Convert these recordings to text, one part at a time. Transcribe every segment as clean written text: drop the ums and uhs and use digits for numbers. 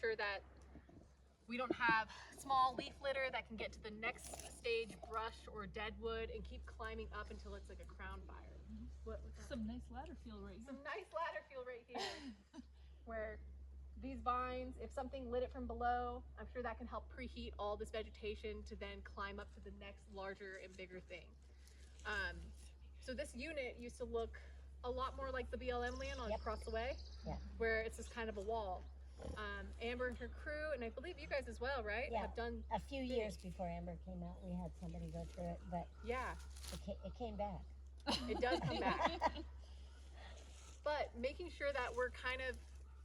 sure that we don't have small leaf litter that can get to the next stage, brush or dead wood, and keep climbing up until it's like a crown fire. Some nice ladder feel right here. Some nice ladder feel right here. Where these vines, if something lit it from below, I'm sure that can help preheat all this vegetation to then climb up to the next larger and bigger thing. So this unit used to look a lot more like the BLM land on across the way, where it's just kind of a wall. Amber and her crew, and I believe you guys as well, right? Yeah. Have done a few years before Amber came out, we had somebody go through it, but yeah, it came back. It does come back. But making sure that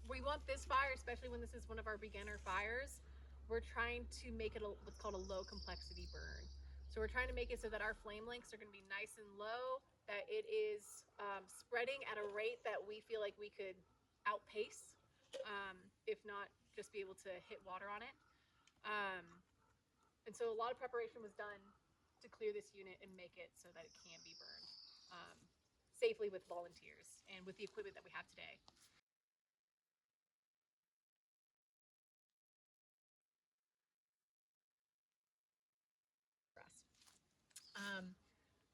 we want this fire, especially when this is one of our beginner fires, we're trying to make it what's called a low complexity burn. So we're trying to make it so that our flame lengths are going to be nice and low, that it is spreading at a rate that we feel like we could outpace, if not just be able to hit water on it. And so a lot of preparation was done to clear this unit and make it so that it can be burned safely with volunteers and with the equipment that we have today.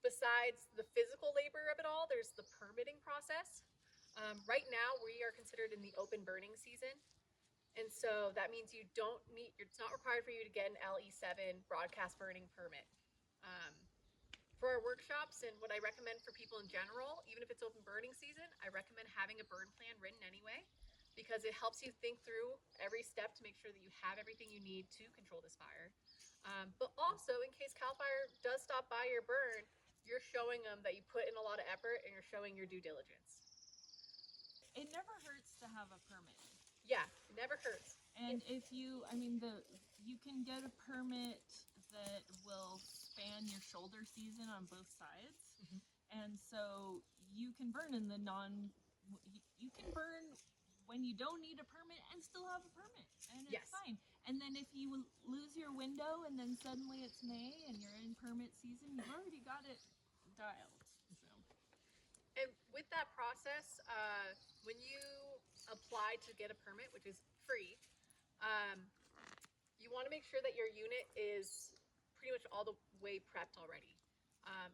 Besides the physical labor of it all, there's the permitting process. Right now, we are considered in the open burning season. And so that means it's not required for you to get an LE7 broadcast burning permit. For our workshops and what I recommend for people in general, even if it's open burning season, I recommend having a burn plan written anyway, because it helps you think through every step to make sure that you have everything you need to control this fire. But also, in case CAL FIRE does stop by your burn, you're showing them that you put in a lot of effort and you're showing your due diligence. It never hurts to have a permit. Yeah, it never hurts. And if you, you can get a permit that will span your shoulder season on both sides. Mhm. And so you can burn in you can burn when you don't need a permit and still have a permit, and it's fine. And then if you lose your window and then suddenly it's May and you're in permit season, you've already got it dialed. So. And with that process, when you apply to get a permit, which is free, you want to make sure that your unit is pretty much all the way prepped already.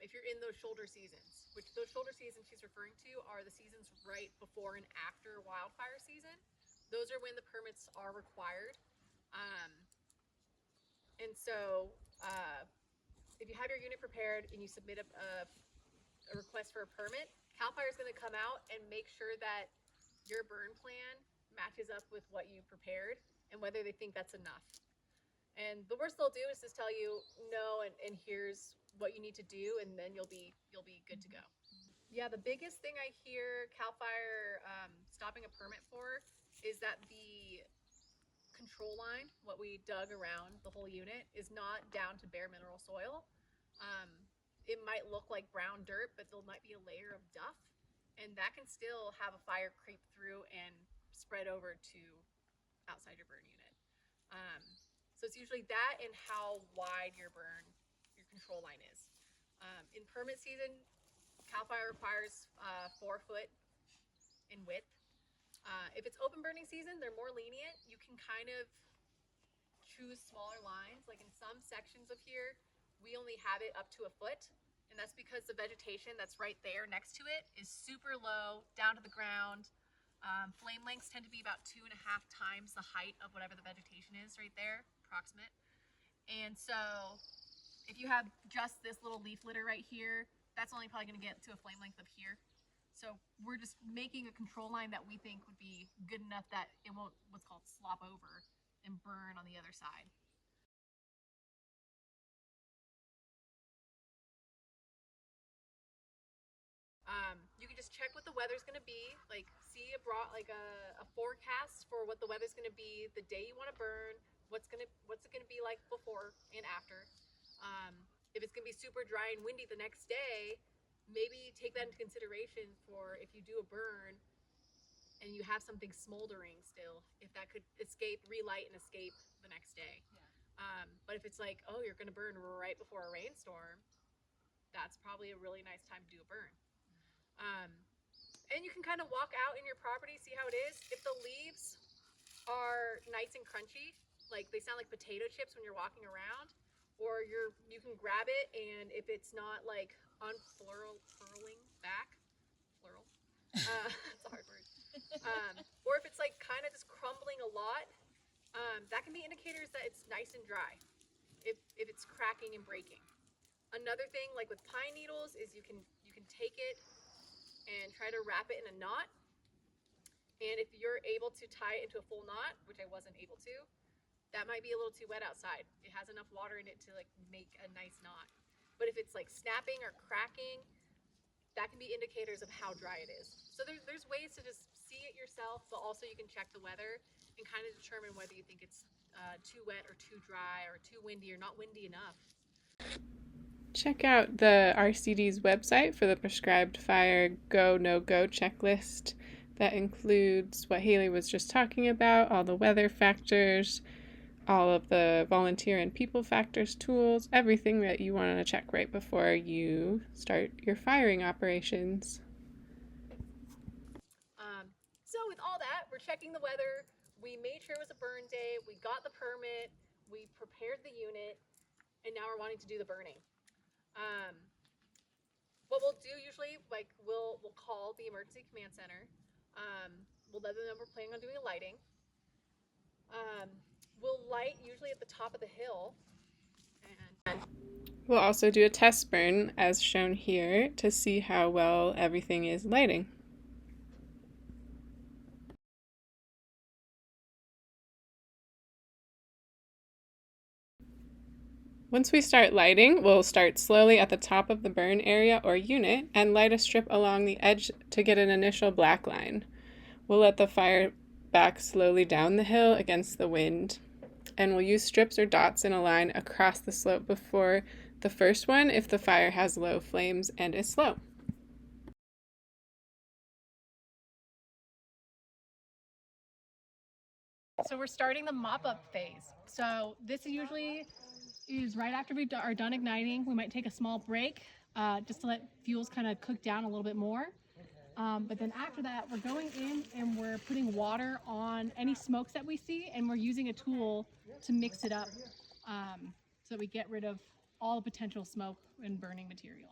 If you're in those shoulder seasons, which those shoulder seasons she's referring to are the seasons right before and after wildfire season. Those are when the permits are required. And so if you have your unit prepared and you submit a request for a permit, CAL FIRE is going to come out and make sure that your burn plan matches up with what you prepared and whether they think that's enough. And the worst they'll do is just tell you no, and here's what you need to do, and then you'll be good to go. Yeah, the biggest thing I hear CAL FIRE stopping a permit for is that the control line, what we dug around the whole unit, is not down to bare mineral soil. It might look like brown dirt, but there might be a layer of duff, and that can still have a fire creep through and spread over to outside your burn unit. So it's usually that and how wide your control line is. In permit season, CAL FIRE requires 4 foot in width. If it's open burning season, they're more lenient. You can kind of choose smaller lines. Like in some sections of here, we only have it up to 1 foot. And that's because the vegetation that's right there next to it is super low, down to the ground. Flame lengths tend to be about 2.5 times the height of whatever the vegetation is right there, approximate. And so if you have just this little leaf litter right here, that's only probably going to get to a flame length of here. So we're just making a control line that we think would be good enough that it won't what's called slop over and burn on the other side. You can just check what the weather's going to be, like see a forecast for what the weather's going to be the day you want to burn, what's it going to be like before and after. If it's going to be super dry and windy the next day, maybe take that into consideration for if you do a burn and you have something smoldering still, if that could relight and escape the next day. Yeah. But if it's like, oh, you're going to burn right before a rainstorm, that's probably a really nice time to do a burn. And you can kind of walk out in your property, see how it is. If the leaves are nice and crunchy, like they sound like potato chips when you're walking around, or you can grab it and if it's not like unfurling back, plural, that's a hard word, or if it's like kind of just crumbling a lot, that can be indicators that it's nice and dry, if it's cracking and breaking. Another thing, like with pine needles, is you can take it and try to wrap it in a knot. And if you're able to tie it into a full knot, which I wasn't able to, that might be a little too wet outside. It has enough water in it to like make a nice knot. But if it's like snapping or cracking, that can be indicators of how dry it is. So there's ways to just see it yourself, but also you can check the weather and kind of determine whether you think it's too wet or too dry or too windy or not windy enough. Check out the RCD's website for the prescribed fire go, no-go checklist. That includes what Haley was just talking about, all the weather factors, all of the volunteer and people factors tools, everything that you want to check right before you start your firing operations. So with all that, we're checking the weather. We made sure it was a burn day. We got the permit. We prepared the unit. And now we're wanting to do the burning. What we'll do usually, like we'll call the emergency command center. We'll let them know we're planning on doing a lighting. We'll light usually at the top of the hill. And we'll also do a test burn, as shown here, to see how well everything is lighting. Once we start lighting, we'll start slowly at the top of the burn area or unit and light a strip along the edge to get an initial black line. We'll let the fire back slowly down the hill against the wind, and we'll use strips or dots in a line across the slope before the first one if the fire has low flames and is slow. so we're starting the mop-up phase. So this usually is right after we are done igniting. We might take a small break just to let fuels kind of cook down a little bit more. But then after that, we're going in and we're putting water on any smokes that we see, and we're using a tool to mix it up so that we get rid of all the potential smoke and burning material.